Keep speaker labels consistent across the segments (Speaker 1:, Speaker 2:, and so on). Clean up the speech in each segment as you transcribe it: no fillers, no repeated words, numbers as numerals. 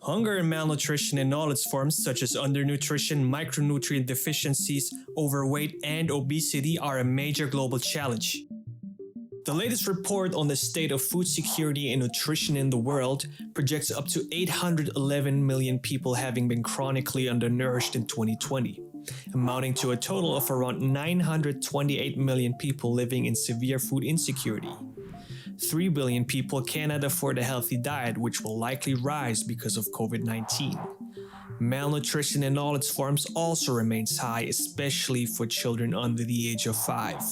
Speaker 1: Hunger and malnutrition in all its forms, such as undernutrition, micronutrient deficiencies, overweight, and obesity, are a major global challenge. The latest report on the state of food security and nutrition in the world projects up to 811 million people having been chronically undernourished in 2020, amounting to a total of around 928 million people living in severe food insecurity. 3 billion people cannot afford a healthy diet, which will likely rise because of COVID-19. Malnutrition in all its forms also remains high, especially for children under the age of 5.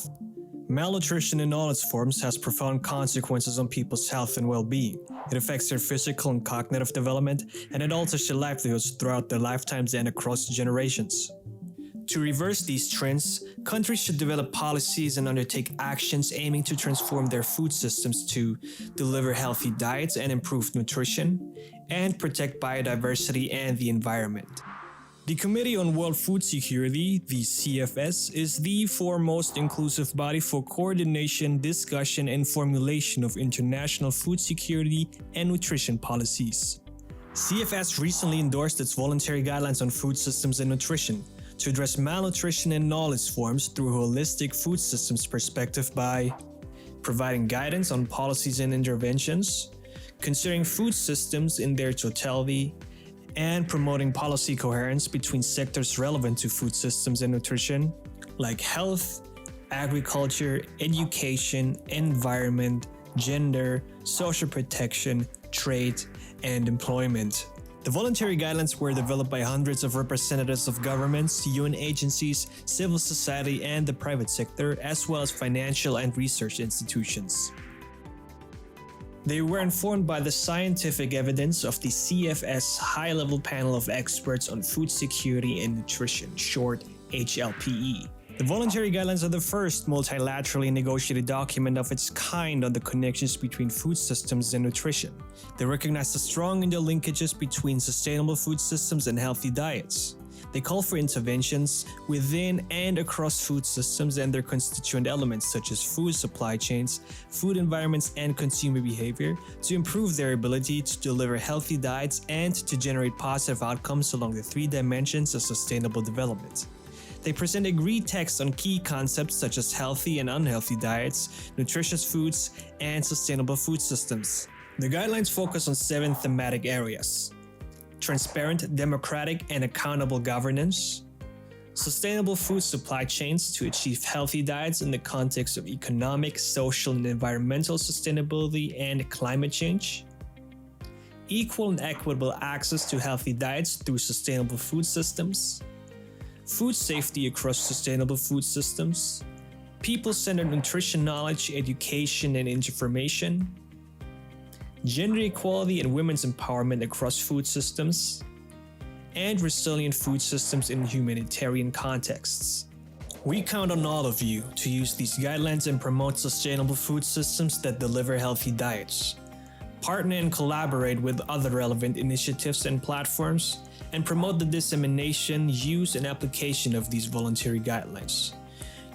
Speaker 1: Malnutrition in all its forms has profound consequences on people's health and well-being. It affects their physical and cognitive development, and it alters their livelihoods throughout their lifetimes and across generations. To reverse these trends, countries should develop policies and undertake actions aiming to transform their food systems to deliver healthy diets and improve nutrition, and protect biodiversity and the environment. The Committee on World Food Security, the CFS, is the foremost inclusive body for coordination, discussion, and formulation of international food security and nutrition policies. CFS recently endorsed its voluntary guidelines on food systems and nutrition to address malnutrition in all its forms through a holistic food systems perspective by providing guidance on policies and interventions, considering food systems in their totality, and promoting policy coherence between sectors relevant to food systems and nutrition, like health, agriculture, education, environment, gender, social protection, trade, and employment. The voluntary guidelines were developed by hundreds of representatives of governments, UN agencies, civil society, and the private sector, as well as financial and research institutions. They were informed by the scientific evidence of the CFS High-Level Panel of Experts on Food Security and Nutrition, short HLPE. The voluntary guidelines are the first multilaterally negotiated document of its kind on the connections between food systems and nutrition. They recognize the strong interlinkages between sustainable food systems and healthy diets. They call for interventions within and across food systems and their constituent elements such as food supply chains, food environments, and consumer behavior to improve their ability to deliver healthy diets and to generate positive outcomes along the 3 dimensions of sustainable development. They present agreed texts on key concepts such as healthy and unhealthy diets, nutritious foods, and sustainable food systems. The guidelines focus on 7 thematic areas: transparent, democratic, and accountable governance, sustainable food supply chains to achieve healthy diets in the context of economic, social, and environmental sustainability and climate change, equal and equitable access to healthy diets through sustainable food systems, food safety across sustainable food systems, people-centered nutrition knowledge, education, and information, gender equality and women's empowerment across food systems, and resilient food systems in humanitarian contexts. We count on all of you to use these guidelines and promote sustainable food systems that deliver healthy diets. Partner and collaborate with other relevant initiatives and platforms, and promote the dissemination, use, and application of these voluntary guidelines.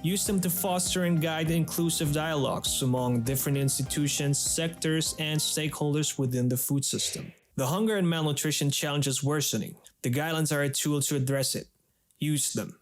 Speaker 1: Use them to foster and guide inclusive dialogues among different institutions, sectors, and stakeholders within the food system. The hunger and malnutrition challenge is worsening. The guidelines are a tool to address it. Use them.